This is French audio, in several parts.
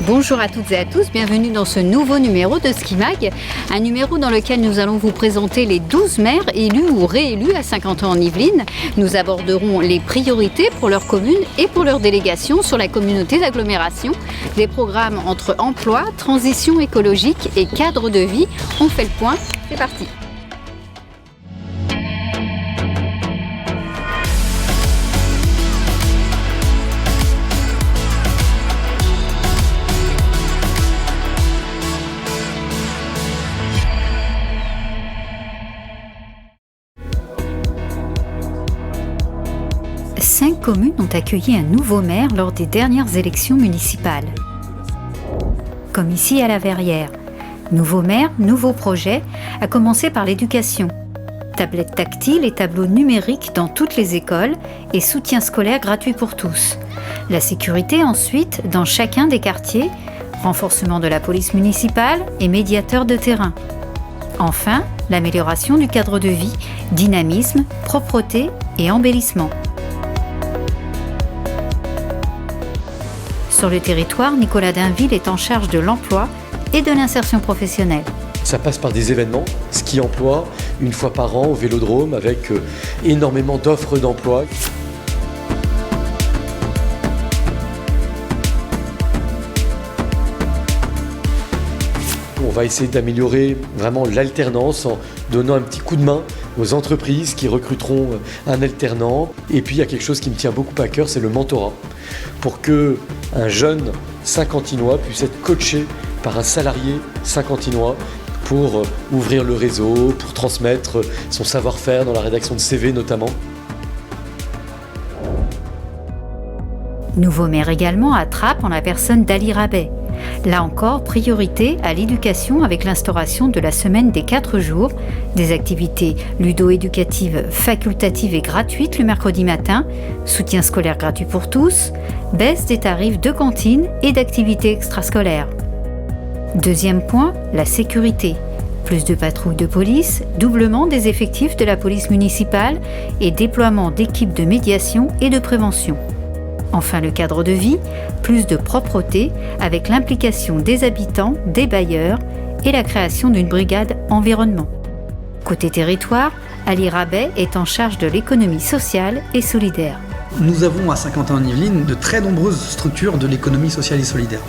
Bonjour à toutes et à tous, bienvenue dans ce nouveau numéro de Skimag, un numéro dans lequel nous allons vous présenter les 12 maires élus ou réélus à Saint-Quentin en Yvelines. Nous aborderons les priorités pour leur commune et pour leur délégation sur la communauté d'agglomération, des programmes entre emploi, transition écologique et cadre de vie. On fait le point, c'est parti. Cinq communes ont accueilli un nouveau maire lors des dernières élections municipales. Comme ici à La Verrière. Nouveau maire, nouveau projet, à commencer par l'éducation. Tablettes tactiles et tableaux numériques dans toutes les écoles et soutien scolaire gratuit pour tous. La sécurité ensuite dans chacun des quartiers, renforcement de la police municipale et médiateur de terrain. Enfin, l'amélioration du cadre de vie, dynamisme, propreté et embellissement. Sur le territoire, Nicolas Dainville est en charge de l'emploi et de l'insertion professionnelle. Ça passe par des événements, ski emploi, une fois par an au Vélodrome avec énormément d'offres d'emploi. On va essayer d'améliorer vraiment l'alternance en donnant un petit coup de main aux entreprises qui recruteront un alternant. Et puis il y a quelque chose qui me tient beaucoup à cœur, c'est le mentorat. Pour qu'un jeune Saint-Quentinois puisse être coaché par un salarié Saint-Quentinois pour ouvrir le réseau, pour transmettre son savoir-faire dans la rédaction de CV notamment. Nouveau maire également à Trappes en la personne d'Ali Rabet. Là encore, priorité à l'éducation avec l'instauration de la semaine des 4 jours, des activités ludo-éducatives facultatives et gratuites le mercredi matin, soutien scolaire gratuit pour tous, baisse des tarifs de cantine et d'activités extrascolaires. Deuxième point, la sécurité. Plus de patrouilles de police, doublement des effectifs de la police municipale et déploiement d'équipes de médiation et de prévention. Enfin, le cadre de vie, plus de propreté avec l'implication des habitants, des bailleurs et la création d'une brigade environnement. Côté territoire, Ali Rabet est en charge de l'économie sociale et solidaire. Nous avons à Saint-Quentin en Yvelines de très nombreuses structures de l'économie sociale et solidaire.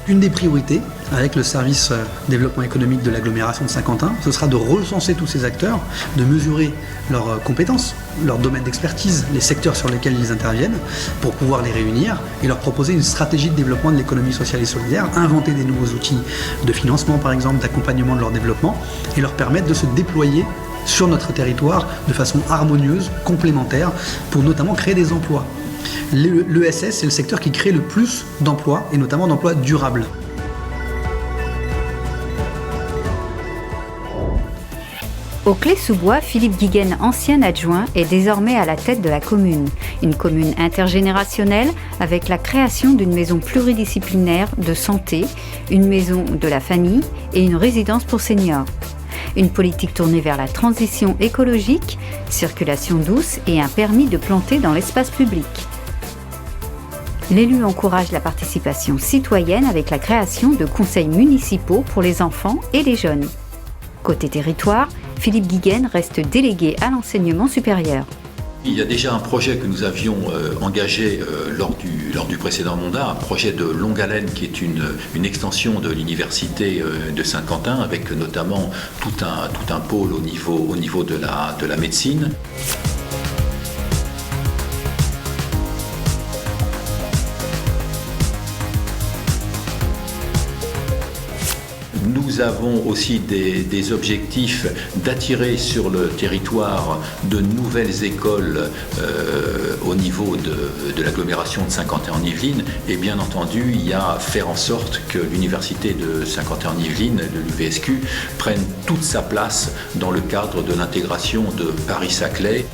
Une des priorités, avec le service développement économique de l'agglomération de Saint-Quentin, ce sera de recenser tous ces acteurs, de mesurer leurs compétences, leur domaine d'expertise, les secteurs sur lesquels ils interviennent, pour pouvoir les réunir et leur proposer une stratégie de développement de l'économie sociale et solidaire, inventer des nouveaux outils de financement par exemple, d'accompagnement de leur développement, et leur permettre de se déployer sur notre territoire de façon harmonieuse, complémentaire, pour notamment créer des emplois. L'ESS, c'est le secteur qui crée le plus d'emplois, et notamment d'emplois durables. Au Clé-sous-Bois, Philippe Guiguen, ancien adjoint, est désormais à la tête de la commune. Une commune intergénérationnelle avec la création d'une maison pluridisciplinaire de santé, une maison de la famille et une résidence pour seniors. Une politique tournée vers la transition écologique, circulation douce et un permis de planter dans l'espace public. L'élu encourage la participation citoyenne avec la création de conseils municipaux pour les enfants et les jeunes. Côté territoire, Philippe Guiguen reste délégué à l'enseignement supérieur. Il y a déjà un projet que nous avions engagé lors du précédent mandat, un projet de longue haleine qui est une extension de l'université de Saint-Quentin avec notamment tout un pôle au niveau de la médecine. Nous avons aussi des objectifs d'attirer sur le territoire de nouvelles écoles au niveau de l'agglomération de Saint-Quentin en Yvelines. Et bien entendu, il y a faire en sorte que l'université de Saint-Quentin en Yvelines, de l'UVSQ, prenne toute sa place dans le cadre de l'intégration de Paris-Saclay.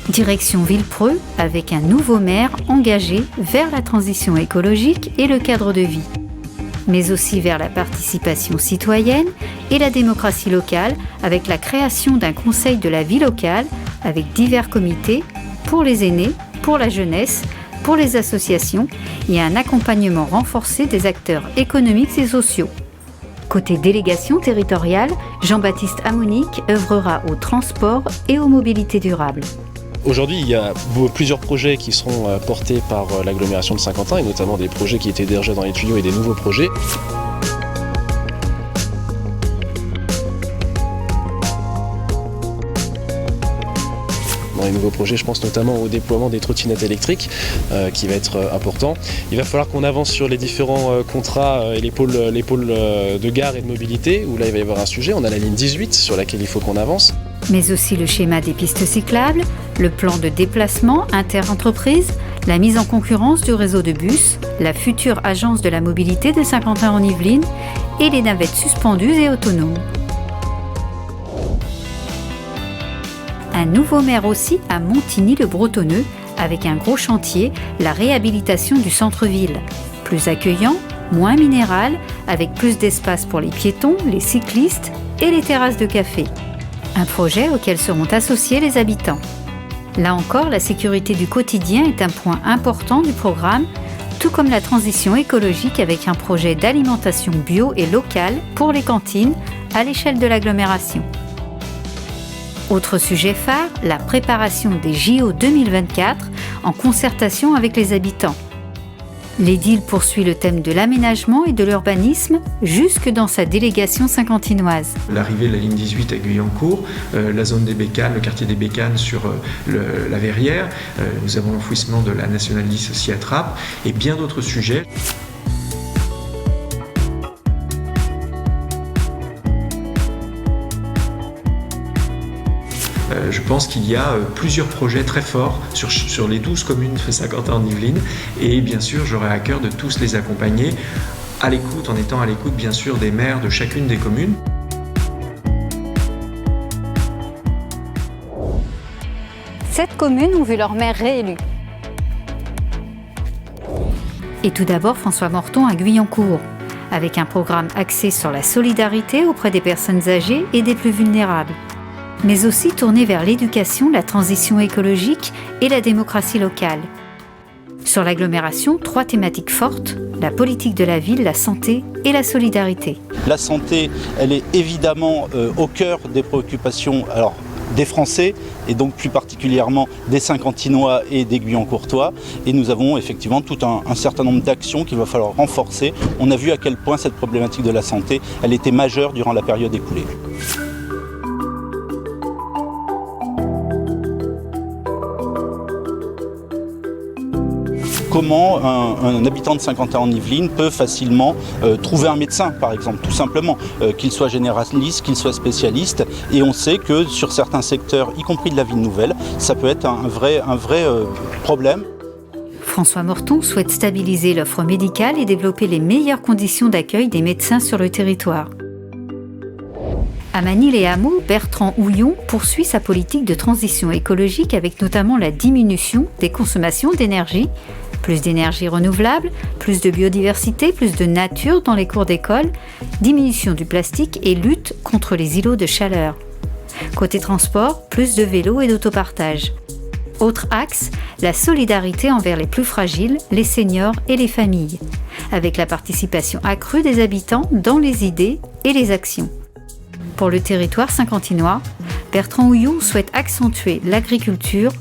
Direction Villepreux, avec un nouveau maire engagé vers la transition écologique et le cadre de vie. mais aussi vers la participation citoyenne et la démocratie locale avec la création d'un conseil de la vie locale avec divers comités pour les aînés, pour la jeunesse, pour les associations et un accompagnement renforcé des acteurs économiques et sociaux. Côté délégation territoriale, Jean-Baptiste Amonique œuvrera au transport et aux mobilités durables. Aujourd'hui, il y a plusieurs projets qui seront portés par l'agglomération de Saint-Quentin et notamment des projets qui étaient déjà dans les tuyaux et des nouveaux projets. Dans les nouveaux projets, je pense notamment au déploiement des trottinettes électriques qui va être important. Il va falloir qu'on avance sur les différents contrats et les pôles de gare et de mobilité où là il va y avoir un sujet. On a la ligne 18 sur laquelle il faut qu'on avance. Mais aussi le schéma des pistes cyclables, le plan de déplacement inter-entreprises, la mise en concurrence du réseau de bus, la future agence de la mobilité de Saint-Quentin-en-Yvelines et les navettes suspendues et autonomes. Un nouveau maire aussi à Montigny-le-Bretonneux avec un gros chantier, la réhabilitation du centre-ville. Plus accueillant, moins minéral, avec plus d'espace pour les piétons, les cyclistes et les terrasses de café. Un projet auquel seront associés les habitants. Là encore, la sécurité du quotidien est un point important du programme, tout comme la transition écologique avec un projet d'alimentation bio et locale pour les cantines à l'échelle de l'agglomération. Autre sujet phare, la préparation des JO 2024 en concertation avec les habitants. L'édile poursuit le thème de l'aménagement et de l'urbanisme jusque dans sa délégation saint-quentinoise. L'arrivée de la ligne 18 à Guyancourt, la zone des Bécanes, le quartier des Bécanes sur la Verrière, nous avons l'enfouissement de la Nationale 10 aussi à Trappes et bien d'autres sujets. Je pense qu'il y a plusieurs projets très forts sur les 12 communes de Saint-Quentin-en-Yvelines et bien sûr j'aurai à cœur de tous les accompagner à l'écoute, en étant à l'écoute bien sûr des maires de chacune des communes. Sept communes ont vu leur maire réélu. Et tout d'abord François Morton à Guyancourt, avec un programme axé sur la solidarité auprès des personnes âgées et des plus vulnérables, mais aussi tourné vers l'éducation, la transition écologique et la démocratie locale. Sur l'agglomération, 3 thématiques fortes, la politique de la ville, la santé et la solidarité. La santé, elle est évidemment au cœur des préoccupations des Français et donc plus particulièrement des Saint-Quentinois et des Guyancourtois. Et nous avons effectivement tout un certain nombre d'actions qu'il va falloir renforcer. On a vu à quel point cette problématique de la santé, elle était majeure durant la période écoulée. Comment un habitant de Saint-Quentin-en-Yvelines peut facilement trouver un médecin, par exemple, tout simplement, qu'il soit généraliste, qu'il soit spécialiste. Et on sait que sur certains secteurs, y compris de la ville nouvelle, ça peut être un vrai problème. François Morton souhaite stabiliser l'offre médicale et développer les meilleures conditions d'accueil des médecins sur le territoire. À Manille-les-Hameaux, Bertrand Houillon poursuit sa politique de transition écologique avec notamment la diminution des consommations d'énergie, plus d'énergie renouvelable, plus de biodiversité, plus de nature dans les cours d'école, diminution du plastique et lutte contre les îlots de chaleur. Côté transport, plus de vélos et d'autopartage. Autre axe, la solidarité envers les plus fragiles, les seniors et les familles, avec la participation accrue des habitants dans les idées et les actions. Pour le territoire saint-quentinois, Bertrand Houillon souhaite accentuer l'agriculture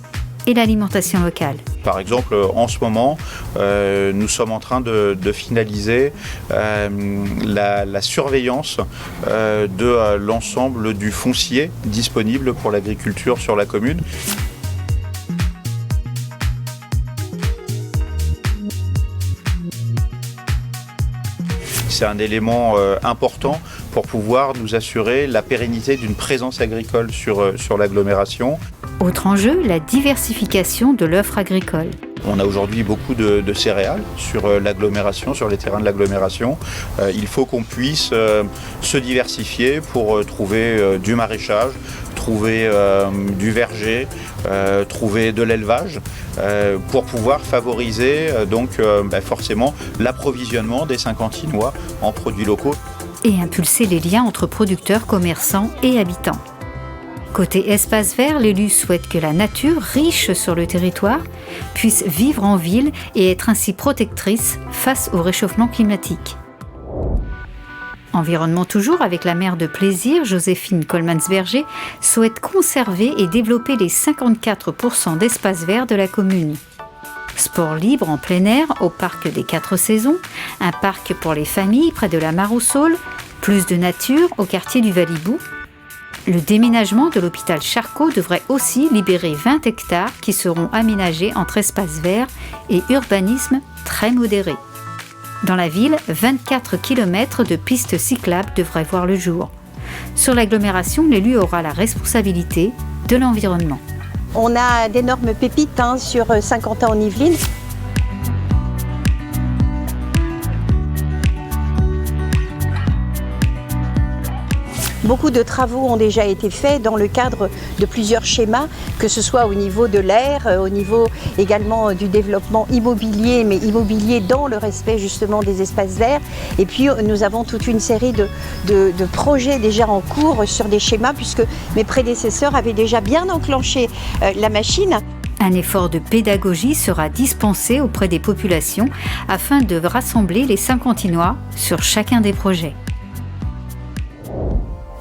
et l'alimentation locale. Par exemple, en ce moment, nous sommes en train de finaliser la surveillance de l'ensemble du foncier disponible pour l'agriculture sur la commune. C'est un élément important pour pouvoir nous assurer la pérennité d'une présence agricole sur l'agglomération. Autre enjeu, la diversification de l'offre agricole. On a aujourd'hui beaucoup de céréales sur l'agglomération, sur les terrains de l'agglomération. Il faut qu'on puisse se diversifier pour trouver du maraîchage, trouver du verger, trouver de l'élevage, pour pouvoir favoriser forcément l'approvisionnement des Saint-Quentinois en produits locaux. Et impulser les liens entre producteurs, commerçants et habitants. Côté espace vert, l'élu souhaite que la nature, riche sur le territoire, puisse vivre en ville et être ainsi protectrice face au réchauffement climatique. Environnement toujours, avec la maire de Plaisir, Joséphine Coleman-Berger, souhaite conserver et développer les 54% d'espaces verts de la commune. Sport libre en plein air au parc des 4 saisons, un parc pour les familles près de la Mare aux Saules, plus de nature au quartier du Valibou. Le déménagement de l'hôpital Charcot devrait aussi libérer 20 hectares qui seront aménagés entre espaces verts et urbanisme très modéré. Dans la ville, 24 km de pistes cyclables devraient voir le jour. Sur l'agglomération, l'élu aura la responsabilité de l'environnement. On a d'énormes pépites sur Saint-Quentin-en-Yvelines. Beaucoup de travaux ont déjà été faits dans le cadre de plusieurs schémas, que ce soit au niveau de l'air, au niveau également du développement immobilier, mais immobilier dans le respect justement des espaces verts. Et puis nous avons toute une série de projets déjà en cours sur des schémas, puisque mes prédécesseurs avaient déjà bien enclenché la machine. Un effort de pédagogie sera dispensé auprès des populations afin de rassembler les Saint-Quentinois sur chacun des projets.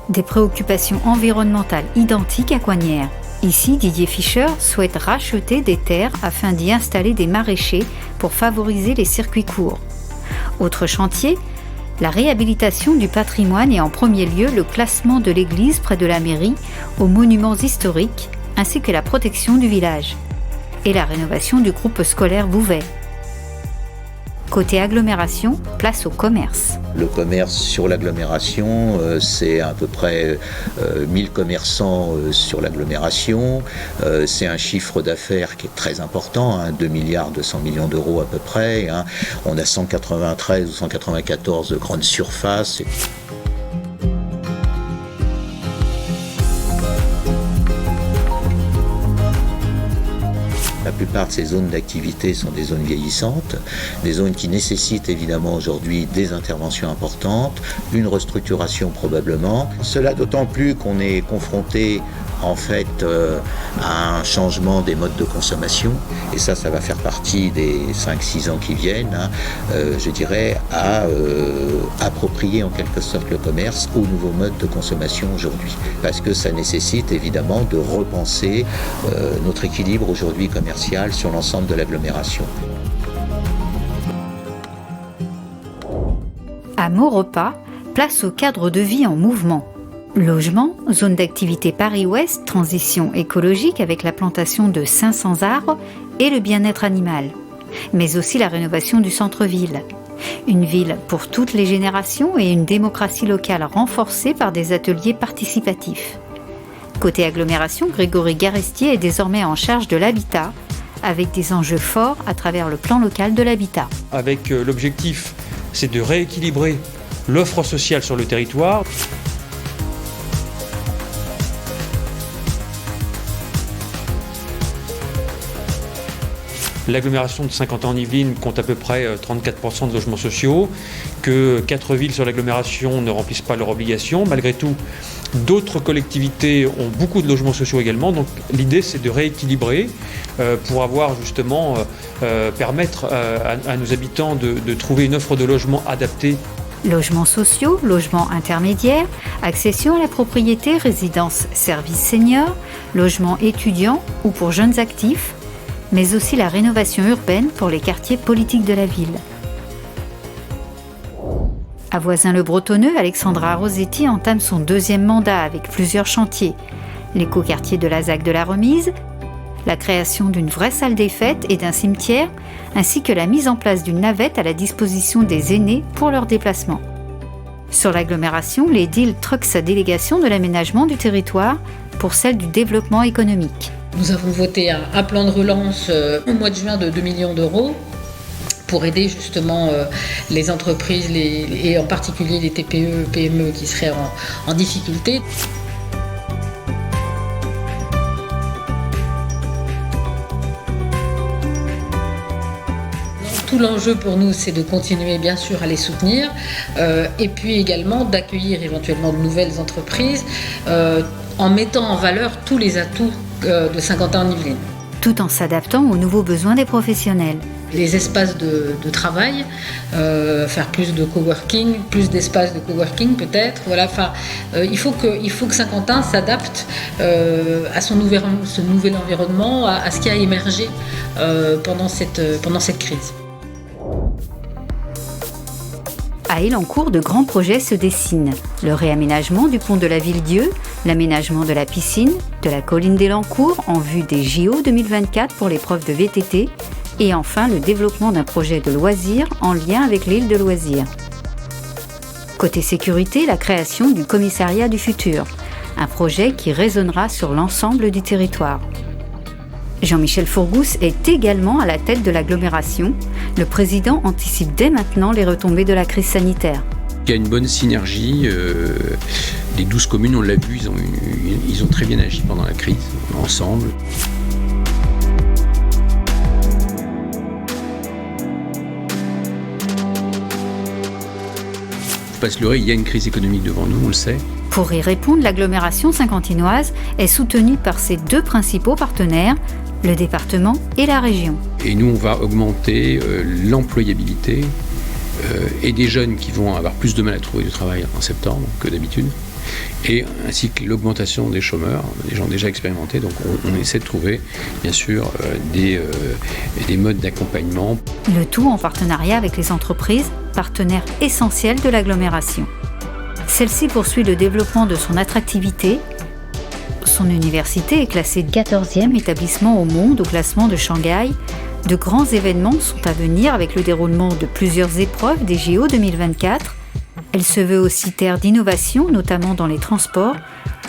Des préoccupations environnementales identiques à Coignières. Ici, Didier Fischer souhaite racheter des terres afin d'y installer des maraîchers pour favoriser les circuits courts. Autre chantier, la réhabilitation du patrimoine et en premier lieu le classement de l'église près de la mairie aux monuments historiques ainsi que la protection du village et la rénovation du groupe scolaire Bouvet. Côté agglomération, place au commerce. Le commerce sur l'agglomération, c'est à peu près 1000 commerçants sur l'agglomération. C'est un chiffre d'affaires qui est très important, 2 milliards 200 millions d'euros à peu près. On a 193 ou 194 de grandes surfaces. La plupart de ces zones d'activité sont des zones vieillissantes, des zones qui nécessitent évidemment aujourd'hui des interventions importantes, une restructuration probablement. Cela d'autant plus qu'on est confronté en fait à un changement des modes de consommation, et ça va faire partie des 5-6 ans qui viennent, je dirais, à approprier en quelque sorte le commerce aux nouveaux modes de consommation aujourd'hui. Parce que ça nécessite évidemment de repenser notre équilibre aujourd'hui commercial sur l'ensemble de l'agglomération. À Maurepas, place au cadre de vie en mouvement. Logement, zone d'activité Paris-Ouest, transition écologique avec la plantation de 500 arbres et le bien-être animal, mais aussi la rénovation du centre-ville. Une ville pour toutes les générations et une démocratie locale renforcée par des ateliers participatifs. Côté agglomération, Grégory Garestier est désormais en charge de l'habitat, avec des enjeux forts à travers le plan local de l'habitat. Avec l'objectif, c'est de rééquilibrer l'offre sociale sur le territoire. L'agglomération de Saint-Quentin-en-Yvelines compte à peu près 34% de logements sociaux, que 4 villes sur l'agglomération ne remplissent pas leurs obligations. Malgré tout, d'autres collectivités ont beaucoup de logements sociaux également. Donc l'idée, c'est de rééquilibrer pour avoir justement, permettre à nos habitants de trouver une offre de logement adaptée. Logements sociaux, logements intermédiaires, accession à la propriété, résidence, services seniors, logements étudiants ou pour jeunes actifs, mais aussi la rénovation urbaine pour les quartiers politiques de la ville. À Voisins-le-Bretonneux, Alexandra Rossetti entame son 2e mandat avec plusieurs chantiers. L'écoquartier de la ZAC de la Remise, la création d'une vraie salle des fêtes et d'un cimetière, ainsi que la mise en place d'une navette à la disposition des aînés pour leurs déplacements. Sur l'agglomération, l'édile truque sa délégation de l'aménagement du territoire pour celle du développement économique. Nous avons voté un plan de relance au mois de juin de 2 millions d'euros pour aider justement les entreprises et en particulier les TPE, PME qui seraient en difficulté. tout l'enjeu pour nous, c'est de continuer bien sûr à les soutenir et puis également d'accueillir éventuellement de nouvelles entreprises en mettant en valeur tous les atouts de Saint-Quentin-en-Yvelines. Tout en s'adaptant aux nouveaux besoins des professionnels. Les espaces de travail, faire plus de coworking, plus d'espaces de coworking peut-être. Voilà, il faut que Saint-Quentin s'adapte à ce nouvel environnement, à ce qui a émergé pendant cette crise. À Elancourt, de grands projets se dessinent. Le réaménagement du pont de la Ville-Dieu, l'aménagement de la piscine, de la colline d'Elancourt en vue des JO 2024 pour l'épreuve de VTT, et enfin le développement d'un projet de loisirs en lien avec l'île de loisirs. Côté sécurité, la création du commissariat du futur, un projet qui résonnera sur l'ensemble du territoire. Jean-Michel Fourgousse est également à la tête de l'agglomération. Le président anticipe dès maintenant les retombées de la crise sanitaire. Il y a une bonne synergie. Les 12 communes, on l'a vu, ils ont très bien agi pendant la crise, ensemble. Faut pas se leurrer, il y a une crise économique devant nous, on le sait. Pour y répondre, l'agglomération saint-quentinoise est soutenue par ses deux principaux partenaires, le département et la région. Et nous, on va augmenter l'employabilité et des jeunes qui vont avoir plus de mal à trouver du travail en septembre que d'habitude, et ainsi que l'augmentation des chômeurs, des gens déjà expérimentés. Donc on essaie de trouver, bien sûr, des modes d'accompagnement. Le tout en partenariat avec les entreprises, partenaires essentiels de l'agglomération. Celle-ci poursuit le développement de son attractivité. Son université est classée 14e établissement au monde au classement de Shanghai. De grands événements sont à venir avec le déroulement de plusieurs épreuves des JO 2024. Elle se veut aussi terre d'innovation, notamment dans les transports,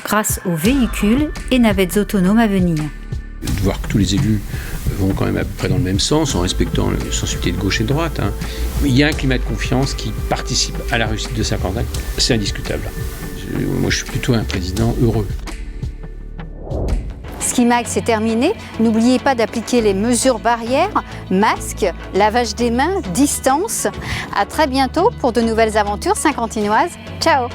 grâce aux véhicules et navettes autonomes à venir. De voir que tous les élus vont quand même à peu près dans le même sens, en respectant la sensibilité de gauche et de droite. Il y a un climat de confiance qui participe à la réussite de Saint-Quentin. C'est indiscutable. Moi, je suis plutôt un président heureux. Skimax, c'est terminé. N'oubliez pas d'appliquer les mesures barrières, masques, lavage des mains, distance. À très bientôt pour de nouvelles aventures saint-quentinoises. Ciao!